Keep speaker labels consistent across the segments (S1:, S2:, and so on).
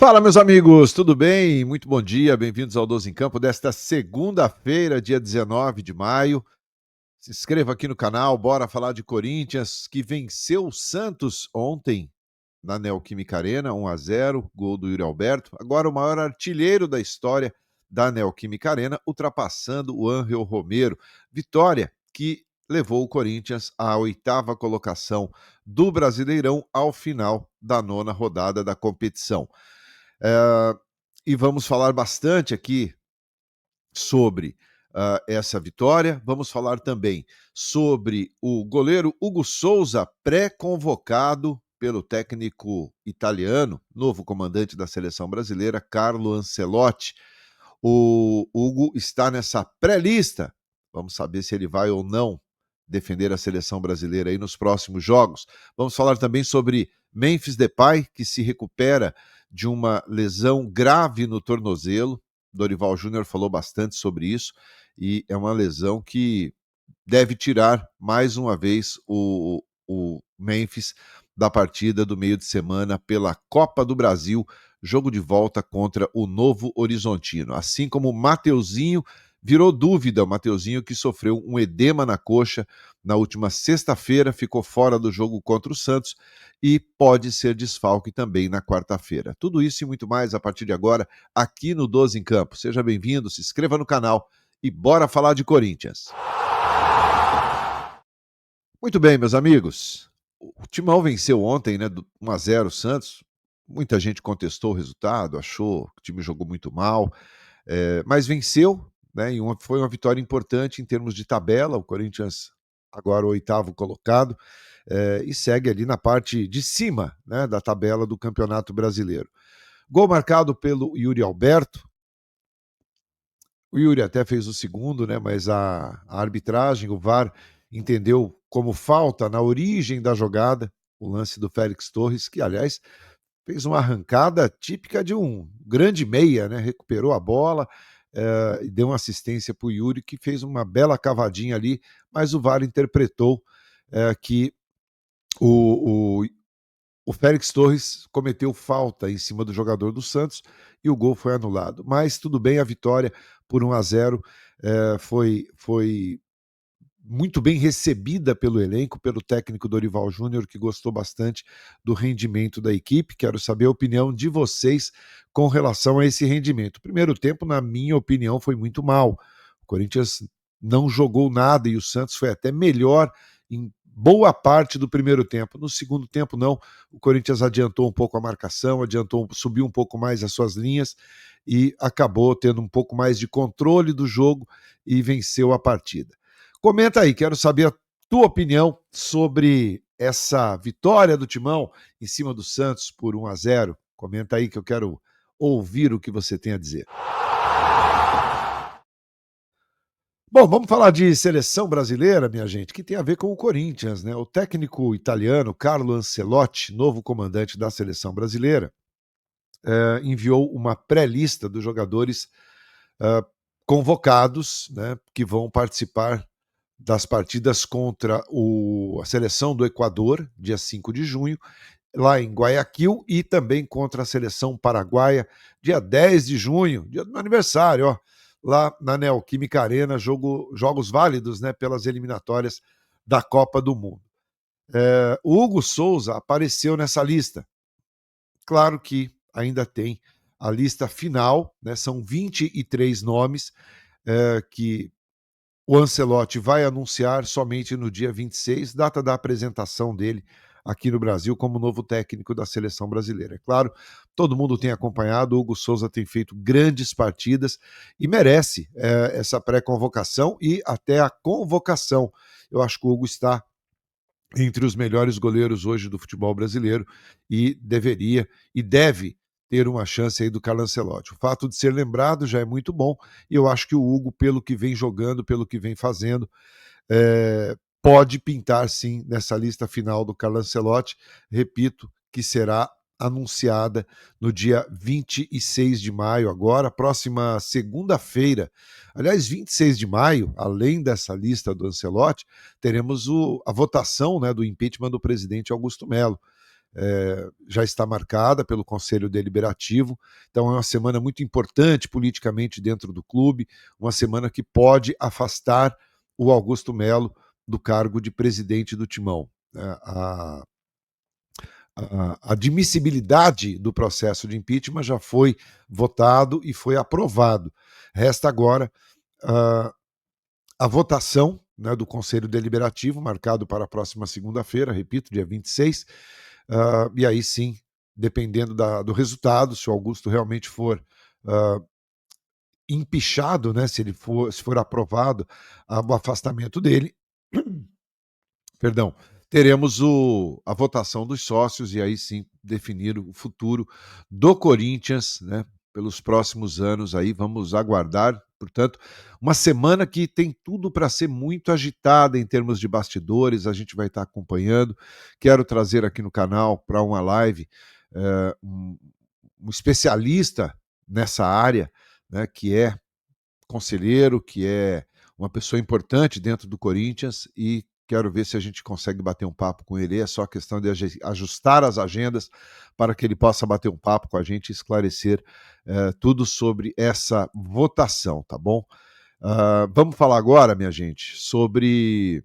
S1: Fala, meus amigos, tudo bem? Muito bom dia, bem-vindos ao 12 em Campo desta segunda-feira, dia 19 de maio. Se inscreva aqui no canal, bora falar de Corinthians, que venceu o Santos ontem na Neoquímica Arena, 1-0, gol do Yuri Alberto. Agora o maior artilheiro da história da Neoquímica Arena, ultrapassando o Ángel Romero. Vitória que levou o Corinthians à 8ª colocação do Brasileirão ao final da 9ª rodada da competição. E vamos falar bastante aqui sobre essa vitória. Vamos falar também sobre o goleiro Hugo Souza, pré-convocado pelo técnico italiano, novo comandante da seleção brasileira, Carlo Ancelotti. O Hugo está nessa pré-lista. Vamos saber se ele vai ou não defender a seleção brasileira aí nos próximos jogos. Vamos falar também sobre Memphis Depay, que se recupera de uma lesão grave no tornozelo. Dorival Júnior falou bastante sobre isso e é uma lesão que deve tirar mais uma vez o Memphis da partida do meio de semana pela Copa do Brasil, jogo de volta contra o Novo Horizontino. Assim como o Mateuzinho virou dúvida, o Mateuzinho que sofreu um edema na coxa na última sexta-feira, ficou fora do jogo contra o Santos e pode ser desfalque também na quarta-feira. Tudo isso e muito mais a partir de agora aqui no 12 em Campo. Seja bem-vindo, se inscreva no canal e bora falar de Corinthians. Muito bem, meus amigos. O Timão venceu ontem, né, 1-0 o Santos. Muita gente contestou o resultado, achou que o time jogou muito mal, mas venceu, né, e foi uma vitória importante em termos de tabela. O Corinthians agora o 8º colocado e segue ali na parte de cima, né, da tabela do Campeonato Brasileiro. Gol marcado pelo Yuri Alberto. O Yuri até fez o segundo, né, mas a arbitragem, o VAR, entendeu como falta na origem da jogada, o lance do Félix Torres, que, aliás, fez uma arrancada típica de um grande meia, né? Recuperou a bola e deu uma assistência para o Yuri, que fez uma bela cavadinha ali, mas o VAR interpretou que o Félix Torres cometeu falta em cima do jogador do Santos e o gol foi anulado. Mas tudo bem, a vitória por 1-0 foi muito bem recebida pelo elenco, pelo técnico Dorival Júnior, que gostou bastante do rendimento da equipe. Quero saber a opinião de vocês com relação a esse rendimento. O primeiro tempo, na minha opinião, foi muito mal. O Corinthians não jogou nada e o Santos foi até melhor em boa parte do primeiro tempo. No segundo tempo, não. O Corinthians adiantou um pouco a marcação, subiu um pouco mais as suas linhas e acabou tendo um pouco mais de controle do jogo e venceu a partida. Comenta aí, quero saber a tua opinião sobre essa vitória do Timão em cima do Santos por 1-0. Comenta aí que eu quero ouvir o que você tem a dizer. Bom, vamos falar de seleção brasileira, minha gente, que tem a ver com o Corinthians, né? O técnico italiano Carlo Ancelotti, novo comandante da seleção brasileira, enviou uma pré-lista dos jogadores convocados, né, que vão participar das partidas contra a seleção do Equador, dia 5 de junho, lá em Guayaquil, e também contra a seleção paraguaia, dia 10 de junho, dia do meu aniversário, ó, lá na Neoquímica Arena, jogos válidos, né, pelas eliminatórias da Copa do Mundo. O Hugo Souza apareceu nessa lista. Claro que ainda tem a lista final, né, são 23 nomes que o Ancelotti vai anunciar somente no dia 26, data da apresentação dele aqui no Brasil como novo técnico da seleção brasileira. É claro, todo mundo tem acompanhado, o Hugo Souza tem feito grandes partidas e merece essa pré-convocação e até a convocação. Eu acho que o Hugo está entre os melhores goleiros hoje do futebol brasileiro e deveria e deve ter uma chance aí do Carlo Ancelotti. O fato de ser lembrado já é muito bom e eu acho que o Hugo, pelo que vem jogando, pelo que vem fazendo, pode pintar sim nessa lista final do Carlo Ancelotti. Repito que será anunciada no dia 26 de maio, agora, próxima segunda-feira. Aliás, 26 de maio, além dessa lista do Ancelotti, teremos a votação, né, do impeachment do presidente Augusto Melo. já está marcada pelo Conselho Deliberativo, então é uma semana muito importante politicamente dentro do clube, uma semana que pode afastar o Augusto Melo do cargo de presidente do Timão. A admissibilidade do processo de impeachment já foi votado e foi aprovado. Resta agora a votação, né, do Conselho Deliberativo, marcado para a próxima segunda-feira, repito, dia 26, e aí sim, dependendo do resultado, se o Augusto realmente for empichado, né, se for aprovado o afastamento dele, perdão, teremos a votação dos sócios e aí sim definir o futuro do Corinthians, né, pelos próximos anos aí, vamos aguardar. Portanto, uma semana que tem tudo para ser muito agitada em termos de bastidores, a gente vai estar acompanhando. Quero trazer aqui no canal para uma live um especialista nessa área, né, que é conselheiro, que é uma pessoa importante dentro do Corinthians e quero ver se a gente consegue bater um papo com ele. É só questão de ajustar as agendas para que ele possa bater um papo com a gente e esclarecer tudo sobre essa votação, tá bom? Vamos falar agora, minha gente, sobre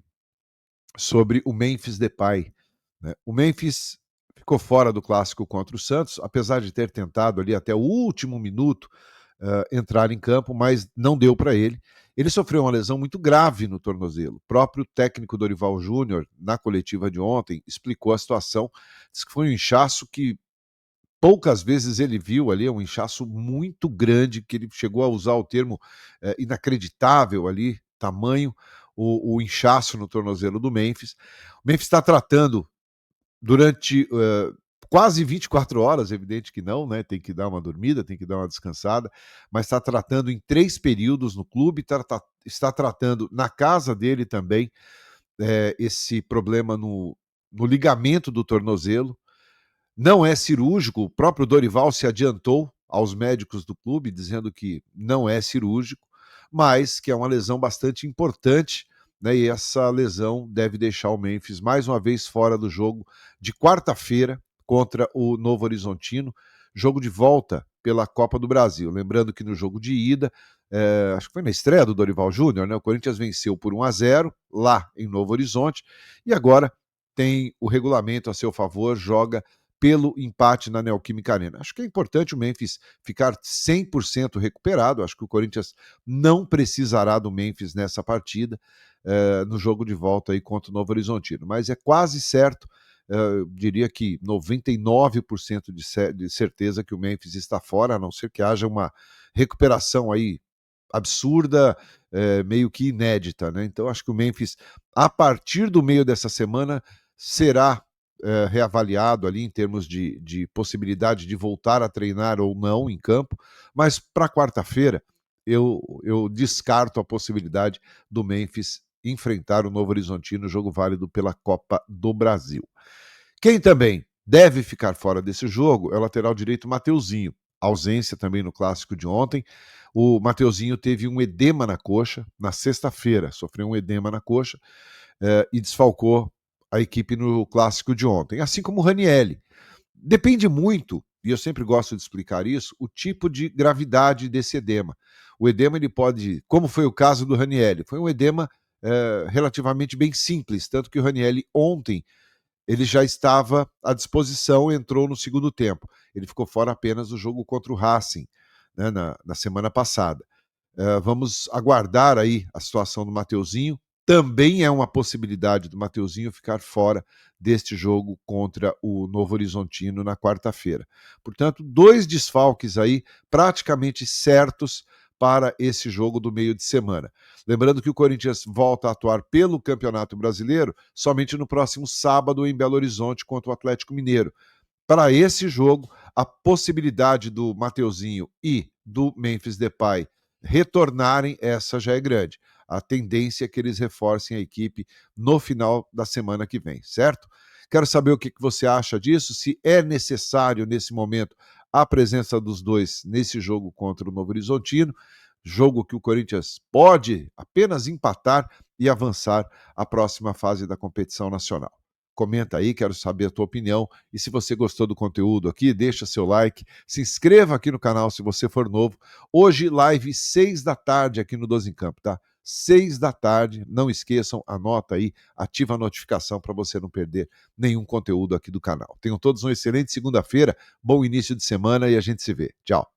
S1: o Memphis Depay, né? O Memphis ficou fora do clássico contra o Santos, apesar de ter tentado ali até o último minuto entrar em campo, mas não deu para ele. Ele sofreu uma lesão muito grave no tornozelo. O próprio técnico Dorival Júnior, na coletiva de ontem, explicou a situação. Disse que foi um inchaço que poucas vezes ele viu ali, um inchaço muito grande, que ele chegou a usar o termo inacreditável ali, tamanho, o inchaço no tornozelo do Memphis. O Memphis está tratando durante quase 24 horas, evidente que não, né? Tem que dar uma dormida, tem que dar uma descansada, mas está tratando em 3 períodos no clube, está tratando na casa dele também esse problema no ligamento do tornozelo. Não é cirúrgico, o próprio Dorival se adiantou aos médicos do clube, dizendo que não é cirúrgico, mas que é uma lesão bastante importante, né? E essa lesão deve deixar o Memphis mais uma vez fora do jogo de quarta-feira contra o Novo Horizontino, jogo de volta pela Copa do Brasil. Lembrando que no jogo de ida, acho que foi na estreia do Dorival Júnior, né? O Corinthians venceu por 1-0 lá em Novo Horizonte e agora tem o regulamento a seu favor, joga pelo empate na Neoquímica Arena. Acho que é importante o Memphis ficar 100% recuperado. Acho que o Corinthians não precisará do Memphis nessa partida, no jogo de volta aí contra o Novo Horizontino. Mas é quase certo, eu diria que 99% de certeza que o Memphis está fora, a não ser que haja uma recuperação aí absurda, meio que inédita, né? Então acho que o Memphis, a partir do meio dessa semana, será reavaliado ali em termos de possibilidade de voltar a treinar ou não em campo, mas para quarta-feira eu descarto a possibilidade do Memphis enfrentar o Novo Horizontino, jogo válido pela Copa do Brasil. Quem também deve ficar fora desse jogo é o lateral direito Mateuzinho. Ausência também no clássico de ontem. O Mateuzinho teve um edema na coxa na sexta-feira, sofreu um edema na coxa e desfalcou a equipe no clássico de ontem. Assim como o Ranielli. Depende muito, e eu sempre gosto de explicar isso, o tipo de gravidade desse edema. O edema ele pode, como foi o caso do Ranielli, foi um edema relativamente bem simples, tanto que o Ranielli ontem ele já estava à disposição, entrou no segundo tempo. Ele ficou fora apenas do jogo contra o Racing, né, na semana passada. Vamos aguardar aí a situação do Mateuzinho. Também é uma possibilidade do Mateuzinho ficar fora deste jogo contra o Novo Horizontino na quarta-feira. Portanto, 2 desfalques aí praticamente certos para esse jogo do meio de semana. Lembrando que o Corinthians volta a atuar pelo Campeonato Brasileiro somente no próximo sábado em Belo Horizonte contra o Atlético Mineiro. Para esse jogo, a possibilidade do Mateuzinho e do Memphis Depay retornarem, essa já é grande. A tendência é que eles reforcem a equipe no final da semana que vem, certo? Quero saber o que você acha disso, se é necessário nesse momento a presença dos dois nesse jogo contra o Novo Horizontino, jogo que o Corinthians pode apenas empatar e avançar à próxima fase da competição nacional. Comenta aí, quero saber a tua opinião. E se você gostou do conteúdo aqui, deixa seu like, se inscreva aqui no canal se você for novo. Hoje, live 6 da tarde aqui no 12 em Campo, tá? 6 da tarde, não esqueçam, anota aí, ativa a notificação para você não perder nenhum conteúdo aqui do canal. Tenham todos uma excelente segunda-feira, bom início de semana e a gente se vê. Tchau.